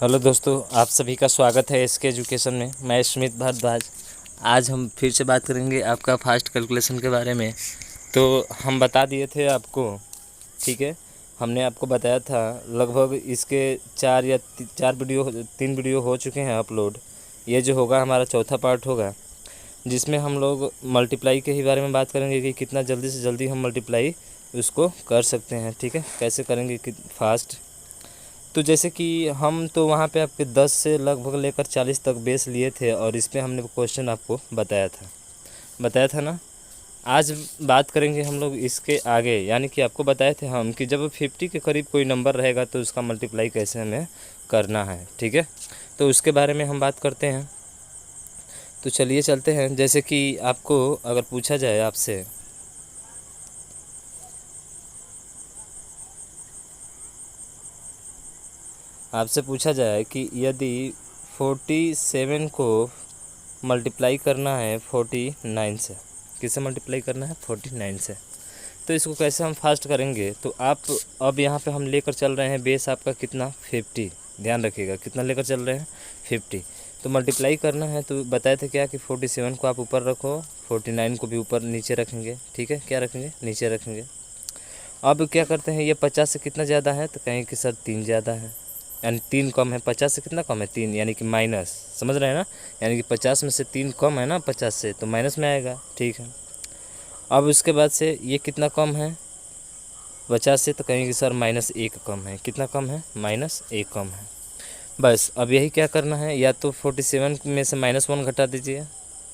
Hello दोस्तों, आप सभी का स्वागत है इसके एजुकेशन में। मैं स्मित भारद्वाज। आज हम फिर से बात करेंगे आपका फास्ट कैलकुलेशन के बारे में। तो हम बता दिए थे आपको, ठीक है। हमने आपको बताया था लगभग इसके 3 वीडियो हो चुके हैं अपलोड। ये जो होगा हमारा चौथा पार्ट होगा, जिसमें हम लोग मल्टीप्लाई के ही बारे में बात करेंगे कि कितना जल्दी से जल्दी हम मल्टीप्लाई उसको कर सकते हैं, ठीक है। कैसे करेंगे कि फास्ट। तो जैसे कि हम तो वहाँ पे आपके 10 से लगभग लेकर 40 तक बेस लिए थे और इस पे हमने क्वेश्चन आपको बताया था ना। आज बात करेंगे हम लोग इसके आगे, यानी कि आपको बताए थे हम कि जब 50 के करीब कोई नंबर रहेगा तो उसका मल्टीप्लाई कैसे हमें करना है, ठीक है। तो उसके बारे में हम बात करते हैं। तो चलिए चलते हैं। जैसे कि आपको अगर पूछा जाए आपसे पूछा जाए कि यदि 47 को मल्टीप्लाई करना है 49 से, किससे मल्टीप्लाई करना है 49 से, तो इसको कैसे हम फास्ट करेंगे। तो आप अब यहाँ पे हम लेकर चल रहे हैं बेस आपका कितना 50। ध्यान रखिएगा कितना लेकर चल रहे हैं 50। तो मल्टीप्लाई करना है तो बताए थे क्या कि 47 को आप ऊपर रखो, 49 को भी ऊपर नीचे रखेंगे, ठीक है। क्या रखेंगे? नीचे रखेंगे। अब क्या करते हैं, ये 50 से कितना ज़्यादा है तो कहेंगे कि सर 3 ज़्यादा है, यानी 3 कम है। 50 से कितना कम है? 3, यानी कि माइनस। समझ रहे हैं ना? यानी कि 50 में से 3 कम है ना 50 से, तो माइनस में आएगा, ठीक है। अब उसके बाद से ये कितना कम है 50 से, तो कहेंगे कि सर -1 कम है। कितना कम है? -1 कम है। बस अब यही क्या करना है, या तो 47 में से -1 घटा दीजिए,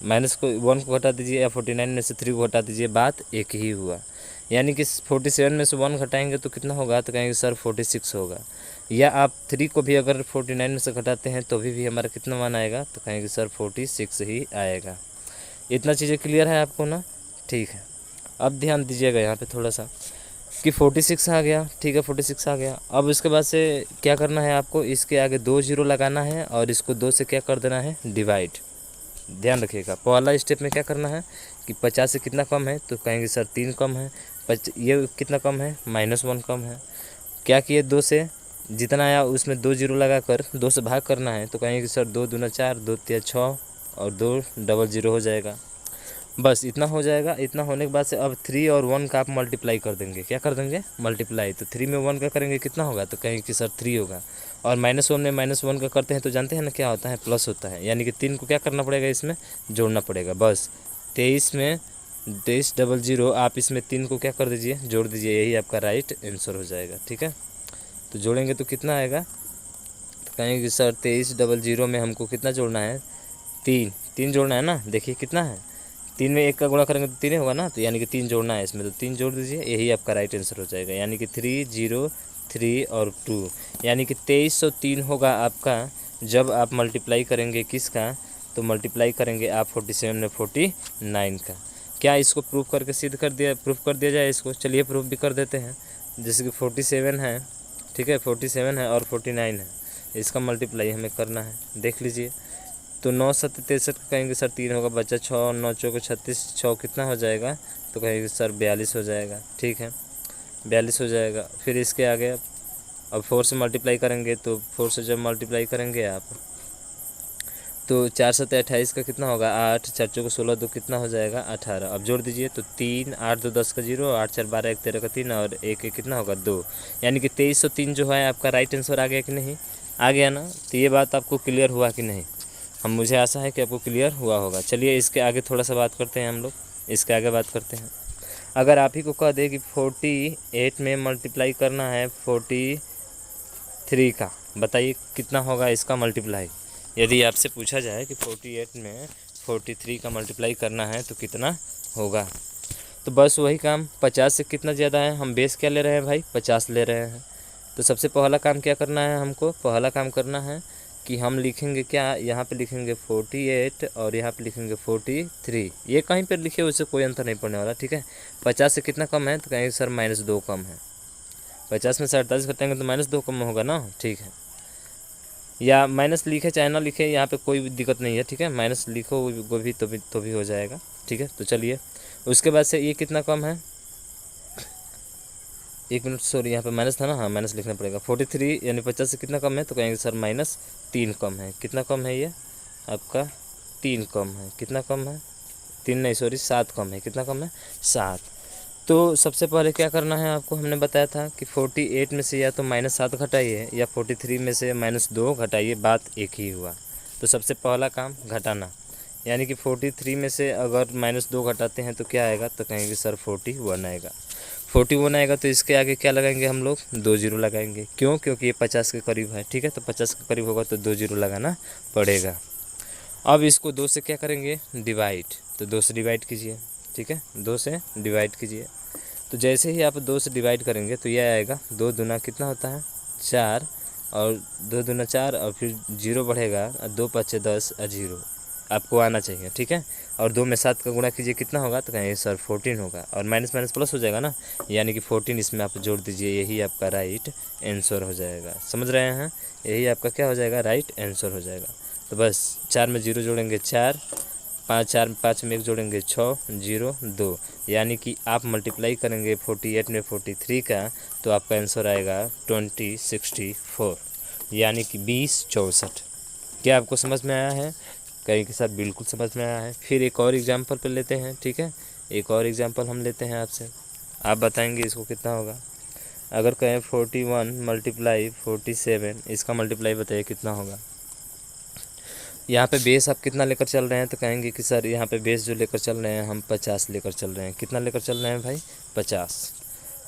माइनस को 1 को घटा दीजिए, या 49 में से 3 को घटा दीजिए। बात एक ही हुआ। यानी कि 47 में से 1 घटाएंगे तो कितना होगा, तो कहेंगे सर 46 होगा। या आप 3 को भी अगर 49 में से घटाते हैं तो भी हमारा कितना मान आएगा, तो कहेंगे सर 46 ही आएगा। इतना चीज़ें क्लियर है आपको ना? ठीक है। अब ध्यान दीजिएगा यहाँ पे थोड़ा सा कि 46 आ गया, ठीक है। 46 आ गया। अब उसके बाद से क्या करना है आपको, इसके आगे 2 जीरो लगाना है और इसको 2 से क्या कर देना है, डिवाइड। ध्यान रखिएगा पहला स्टेप में क्या करना है कि 50 से कितना कम है, तो कहेंगे सर 3 कम है। ये कितना कम है? -1 कम है। क्या किए, 2 से जितना आया उसमें 2 जीरो लगा कर 2 से भाग करना है, तो कहेंगे कि सर 2 दूना 4, 2 तिया 6 और 2 डबल जीरो हो जाएगा। बस इतना हो जाएगा। इतना होने के बाद से अब 3 और 1 का आप मल्टीप्लाई कर देंगे। क्या कर देंगे? मल्टीप्लाई। तो 3 में 1 का करेंगे कितना होगा, तो कहेंगे कि सर 3 होगा। और -1 में -1 का करते हैं तो जानते हैं ना क्या होता है, प्लस होता है। यानी कि 3 को क्या करना पड़ेगा, इसमें जोड़ना पड़ेगा। बस 23 में 23 डबल जीरो, आप इसमें 3 को क्या कर दीजिए, जोड़ दीजिए। यही आपका राइट आंसर हो जाएगा, ठीक है। तो जोड़ेंगे तो कितना आएगा, तो कहेंगे कि सर 23 डबल जीरो में हमको कितना जोड़ना है, 3 3 जोड़ना है ना। देखिए कितना है, 3 में 1 का गुणा करेंगे तो 3 होगा ना, तो यानी कि 3 जोड़ना है इसमें, तो 3 जोड़ दीजिए। यही आपका राइट आंसर हो जाएगा। यानी कि 3 0 3 और 2, यानी कि 2303 होगा आपका। जब आप मल्टीप्लाई करेंगे किसका, तो मल्टीप्लाई करेंगे आप 47 में 49 का। क्या इसको प्रूफ करके सिद्ध कर दिया, प्रूफ कर दिया जाए इसको? चलिए प्रूफ भी कर देते हैं। जैसे कि 47 है, ठीक है, 47 है और 49 है, इसका मल्टीप्लाई हमें करना है। देख लीजिए। तो 9 7 63 कहेंगे सर 3 होगा, बच्चा 6, 9 चौके 36, 6 कितना हो जाएगा, तो कहेंगे सर 42 हो जाएगा, ठीक है। 42 हो जाएगा। फिर इसके आगे अब 4 से मल्टीप्लाई करेंगे, तो 4 से जब मल्टीप्लाई करेंगे आप, तो 4 7 28 का कितना होगा, 8, 4 चौके 16, 2 कितना हो जाएगा 18। अब जोड़ दीजिए तो 3 8 2 10 का 0, 8 4 12 1 13 का 3 और 1 1 कितना होगा 2। यानी कि 2303 जो है आपका राइट आंसर आ गया कि नहीं? आ गया ना। तो ये बात आपको क्लियर हुआ कि नहीं? मुझे आशा है कि आपको क्लियर हुआ होगा। चलिए इसके आगे थोड़ा सा बात करते हैं हम लोग। इसके आगे बात करते हैं। अगर आप ही को कह दे कि 48 में मल्टीप्लाई करना है 43 का, बताइए कितना होगा इसका मल्टीप्लाई। यदि आपसे पूछा जाए कि 48 में 43 का मल्टीप्लाई करना है तो कितना होगा, तो बस वही काम। 50 से कितना ज़्यादा है, हम बेस क्या ले रहे हैं भाई, 50 ले रहे हैं। तो सबसे पहला काम क्या करना है हमको, पहला काम करना है कि हम लिखेंगे क्या, यहाँ पे लिखेंगे 48 और यहाँ पे लिखेंगे 43। ये कहीं पर लिखे उससे कोई अंतर नहीं पड़ने वाला, ठीक है। 50 से कितना कम है, तो कहेंगे सर -2 कम है। 50 में से 48 घटाएंगे तो -2 कम होगा ना, ठीक है। या माइनस लिखे चाहे ना लिखे, यहाँ पे कोई भी दिक्कत नहीं है, ठीक है। माइनस लिखो वो भी तो भी हो जाएगा, ठीक है। तो चलिए उसके बाद से ये कितना कम है, 1 मिनट सॉरी, यहाँ पे माइनस था ना, हाँ माइनस लिखना पड़ेगा। 43 यानी 50 से कितना कम है, तो कहेंगे सर -3 कम है। कितना कम है ये आपका 3 कम है। कितना कम है 3 नहीं सॉरी 7 कम है। कितना कम है 7। तो सबसे पहले क्या करना है आपको, हमने बताया था कि 48 में से या तो -7 घटाइए या 43 में से -2 घटाइए, बात एक ही हुआ। तो सबसे पहला काम घटाना, यानी कि 43 में से अगर -2 घटाते हैं तो क्या आएगा, तो कहेंगे सर 41 आएगा। 41 आएगा तो इसके आगे क्या लगाएंगे हम लोग, 2 जीरो लगाएंगे। क्यों, क्योंकि ये 50 के करीब है। ठीक है, तो 50 के करीब होगा तो 2 जीरो लगाना पड़ेगा। अब इसको 2 से क्या करेंगे, डिवाइड, तो 2 से डिवाइड कीजिए। ठीक है, 2 से डिवाइड कीजिए। तो जैसे ही आप 2 से डिवाइड करेंगे तो यह आएगा 2 दूना कितना होता है 4, और 2 दूना 4 और फिर 0 बढ़ेगा, 2 5 10 और 0 आपको आना चाहिए। ठीक है, और 2 में 7 का गुणा कीजिए, कितना होगा, तो कहेंगे सर 14 होगा, और माइनस माइनस प्लस हो जाएगा ना, यानी कि 14 इसमें आप जोड़ दीजिए, यही आपका राइट आंसर हो जाएगा। समझ रहे हैं, यही आपका क्या हो जाएगा, राइट आंसर हो जाएगा। तो बस 4 में 0 जोड़ेंगे 4, 5 में 1 जोड़ेंगे 6, 0 2, यानी कि आप मल्टीप्लाई करेंगे 48 में 43 का, तो आपका आंसर आएगा 2064, यानी कि 2064। क्या आपको समझ में आया है, कहीं के साथ बिल्कुल समझ में आया है। फिर एक और एग्जाम्पल पर लेते हैं। ठीक है, एक और एग्जाम्पल हम लेते हैं आपसे, आप बताएंगे इसको कितना होगा। अगर कहें 41 मल्टीप्लाई 47, इसका मल्टीप्लाई बताइए कितना होगा। यहाँ पे बेस आप कितना लेकर चल रहे हैं, तो कहेंगे कि सर यहाँ पे बेस जो लेकर चल रहे हैं हम 50 लेकर चल रहे हैं। कितना लेकर चल रहे हैं भाई, 50।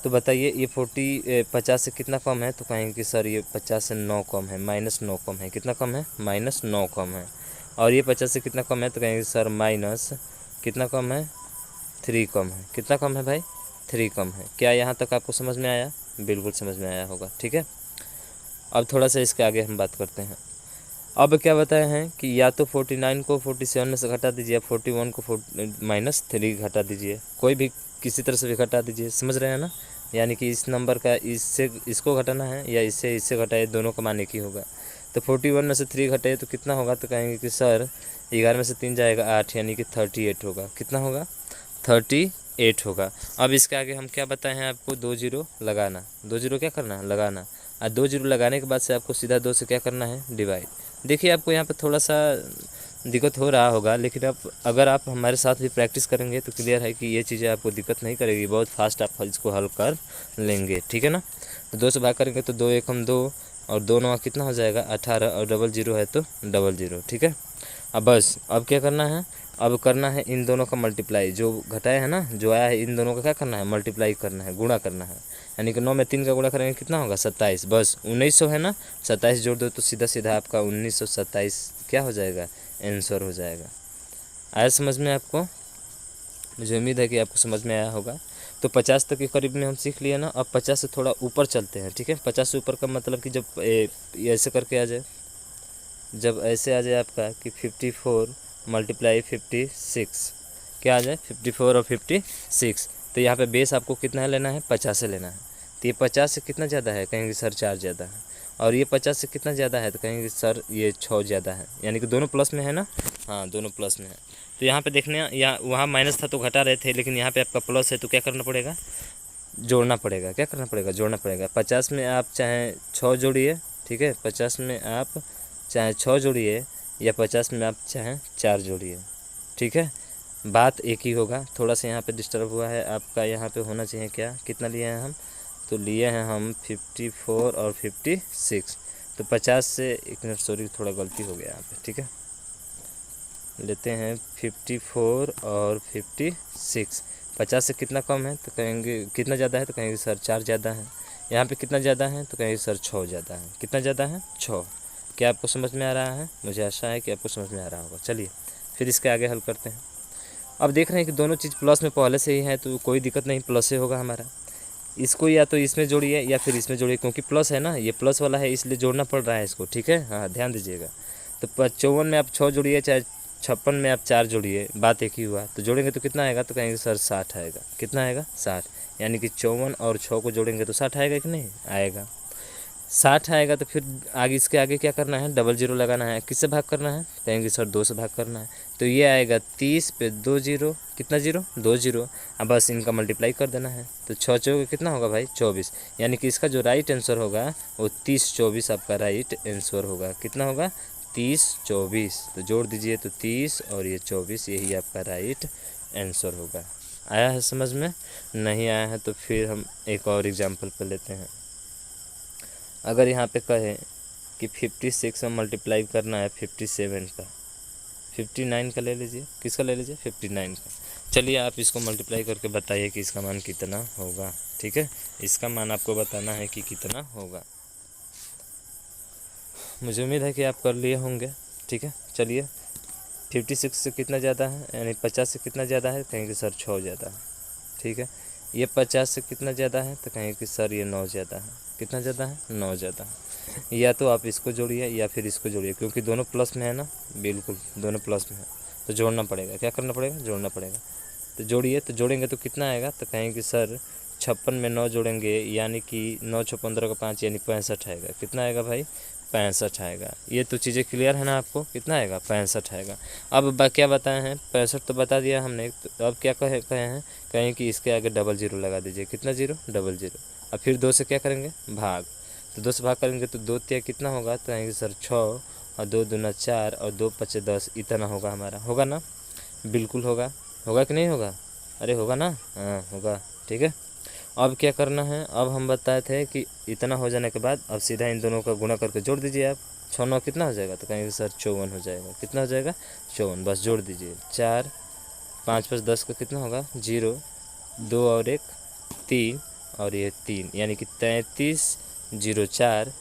तो बताइए ये 50 से कितना कम है, तो कहेंगे कि सर ये 50 से 9 कम है, -9 कम है। कितना कम है, -9 कम है। और ये 50 से कितना कम है, तो कहेंगे सर माइनस कितना कम है, 3 कम है। कितना कम है भाई, 3 कम है। क्या यहाँ तक आपको समझ में आया, बिल्कुल समझ में आया होगा। ठीक है, अब थोड़ा सा इसके आगे हम बात करते हैं। अब क्या बताए हैं कि या तो 49 को 47 में से घटा दीजिए, 41 को -3 घटा दीजिए, कोई भी किसी तरह से भी घटा दीजिए। समझ रहे हैं ना, यानी कि इस नंबर का इससे इसको घटाना है या इससे इससे घटाए, दोनों का मान एक ही होगा। तो 41 में से 3 घटाए तो कितना होगा, तो कहेंगे कि सर 11 में से 3 जाएगा 8, यानी कि 38 होगा। कितना होगा, 38 होगा। अब इसके आगे हम क्या बताए हैं आपको, 2 जीरो लगाना, 2 जीरो क्या करना है, लगाना। और 2 जीरो लगाने के बाद से आपको सीधा 2 से क्या करना है, डिवाइड। देखिए आपको यहाँ पे थोड़ा सा दिक्कत हो रहा होगा, लेकिन अगर आप हमारे साथ भी प्रैक्टिस करेंगे तो क्लियर है कि ये चीज़ें आपको दिक्कत नहीं करेगी, बहुत फास्ट आप इसको हल कर लेंगे। ठीक है ना, तो 2 से भाग करेंगे तो 2 एकम 2 और 2 9 कितना हो जाएगा 18, और डबल जीरो है तो डबल जीरो। ठीक है, अब बस अब क्या करना है, अब करना है इन दोनों का मल्टीप्लाई, जो घटाया है ना, जो आया है, इन दोनों का क्या करना है, मल्टीप्लाई करना है, गुणा करना है। यानी कि 9 में 3 का गुणा करेंगे कितना होगा, 27। बस 1900 है ना, 27 जोड़ दो तो सीधा सीधा आपका 1927 क्या हो जाएगा, आंसर हो जाएगा। आया समझ में आपको, मुझे उम्मीद है कि आपको समझ में आया होगा। तो 50 तक के करीब में हम सीख लिए ना, अब 50 से थोड़ा ऊपर चलते हैं। ठीक है, 50 से ऊपर का मतलब कि जब ऐसे करके आ जाए, जब ऐसे आ जाए आपका कि 54 मल्टीप्लाई 56, क्या आ जाए 54 और 56, तो यहाँ पे बेस आपको कितना लेना है, 50 से लेना है। तो ये 50 से कितना ज़्यादा है, कहेंगे सर 4 ज़्यादा है। और ये 50 से कितना ज़्यादा है, तो कहेंगे सर ये 6 ज़्यादा है, यानी कि दोनों प्लस में है ना, हाँ दोनों प्लस में है। तो यहाँ पे देखने, यहाँ वहाँ माइनस था तो घटा रहे थे, लेकिन यहाँ पे आपका प्लस है तो क्या करना पड़ेगा, जोड़ना पड़ेगा। क्या करना पड़ेगा, जोड़ना पड़ेगा। 50 में आप चाहे 6 जोड़िए, ठीक है, 50 में आप चाहे 6 जोड़िए या 50 में आप चाहे 4 जोड़िए, ठीक है, बात एक ही होगा। थोड़ा सा यहाँ पे डिस्टर्ब हुआ है आपका, यहाँ पे होना चाहिए क्या, कितना लिए हैं हम, तो लिए हैं हम 54 और 56। तो 50 से, एक मिनट सॉरी थोड़ा गलती हो गया यहाँ पे, ठीक है, लेते हैं 54 और 56। 50 से कितना कम है, तो कहेंगे कितना ज़्यादा है, तो कहेंगे सर 4 ज़्यादा है। यहाँ पे कितना ज़्यादा है, तो कहेंगे सर 6 ज़्यादा है। कितना ज़्यादा है, 6। क्या आपको समझ में आ रहा है, मुझे आशा है कि आपको समझ में आ रहा होगा। चलिए फिर इसके आगे हल करते हैं। अब देख रहे हैं कि दोनों चीज़ प्लस में पहले से ही है, तो कोई दिक्कत नहीं, प्लस से होगा हमारा। इसको या तो इसमें जोड़िए या फिर इसमें जोड़िए, क्योंकि प्लस है ना, ये प्लस वाला है इसलिए जोड़ना पड़ रहा है इसको, ठीक है, हाँ ध्यान दीजिएगा। तो 54 में आप 6 जोड़िए, चाहे 56 में आप 4 जोड़िए, बात एक ही हुआ। तो जोड़ेंगे तो कितना आएगा, तो कहेंगे सर 60 आएगा। कितना आएगा, 60, यानी कि 54 और 6 को जोड़ेंगे तो 60 आएगा कि नहीं आएगा। 60 आएगा तो फिर आगे इसके आगे क्या करना है, डबल जीरो लगाना है। किससे भाग करना है, कहेंगे सर 2 से भाग करना है। तो ये आएगा 30 पे 2 जीरो, कितना जीरो, 2 जीरो। अब बस इनका मल्टीप्लाई कर देना है। तो 6 चौके कितना होगा भाई, 24। यानी कि इसका जो राइट आंसर होगा वो 30 24 आपका राइट आंसर होगा। कितना होगा, 30 24। तो जोड़ दीजिए तो 30 और ये 24, यही आपका राइट आंसर होगा। आया है समझ में? नहीं आया है तो फिर हम एक और एग्जाम्पल पर लेते हैं। अगर यहाँ पे कहे कि 56 में मल्टीप्लाई करना है 57 का, 59 का ले लीजिए, किसका ले लीजिए, 59 का। चलिए आप इसको मल्टीप्लाई करके बताइए कि इसका मान कितना होगा। ठीक है, इसका मान आपको बताना है कि कितना होगा। मुझे उम्मीद है कि आप कर लिए होंगे। ठीक है, चलिए 56 से कितना ज़्यादा है, यानी 50 से कितना ज़्यादा है, कहेंगे सर 6 ज़्यादा है। ठीक है, ये 50 से कितना ज़्यादा है, तो कहेंगे कि सर ये 9 ज़्यादा है। कितना ज़्यादा है, 9 ज़्यादा है। या तो आप इसको जोड़िए या फिर इसको जोड़िए, क्योंकि दोनों प्लस में है ना, बिल्कुल दोनों प्लस में है, तो जोड़ना पड़ेगा। क्या करना पड़ेगा, जोड़ना पड़ेगा। तो जोड़िए, तो जोड़ेंगे तो कितना आएगा, तो कहेंगे सर 56 में 9 जोड़ेंगे, यानी कि 9 6 15 का 5, यानी 65 आएगा। कितना आएगा भाई, 65 आएगा। ये तो चीज़ें क्लियर है ना आपको, कितना आएगा, 65 आएगा। अब क्या बताए हैं, 65 तो बता दिया हमने। तो अब क्या कहे हैं, कहें कि इसके आगे डबल जीरो लगा दीजिए। कितना जीरो, डबल जीरो। अब फिर 2 से क्या करेंगे, भाग। तो 2 से भाग करेंगे तो 2 तिया कितना होगा, तो कहेंगे सर 6 और 2 दूना 4 और 2 5 10, इतना होगा हमारा। होगा ना, बिल्कुल होगा। होगा कि नहीं होगा, अरे होगा ना, हाँ होगा। ठीक है, अब क्या करना है, अब हम बताए थे कि इतना हो जाने के बाद अब सीधा इन दोनों का गुणा करके जोड़ दीजिए आप। 6 9 कितना हो जाएगा, तो कहेंगे सर 54 हो जाएगा। कितना हो जाएगा, 54। बस जोड़ दीजिए। 4 5 5 10 का कितना होगा, 0 2 और 1 3 और ये 3, यानी कि 33 04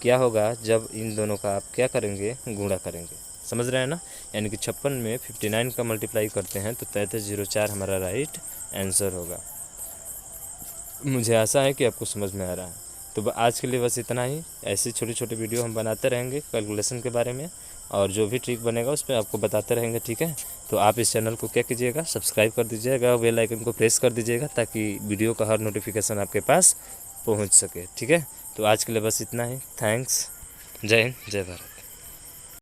क्या होगा जब इन दोनों का आप क्या करेंगे, गुणा करेंगे। समझ रहे हैं ना, यानी कि 56 में 59 का मल्टीप्लाई करते हैं तो 3304 हमारा राइट आंसर होगा। मुझे आशा है कि आपको समझ में आ रहा है। तो आज के लिए बस इतना ही। ऐसी छोटी छोटी वीडियो हम बनाते रहेंगे कैलकुलेशन के बारे में, और जो भी ट्रिक बनेगा उस पर आपको बताते रहेंगे। ठीक है, तो आप इस चैनल को क्या कीजिएगा, सब्सक्राइब कर दीजिएगा, बेल आइकन को प्रेस कर दीजिएगा, ताकि वीडियो का हर नोटिफिकेशन आपके पास पहुंच सके। ठीक है, तो आज के लिए बस इतना ही। थैंक्स, जय हिंद, जय भारत।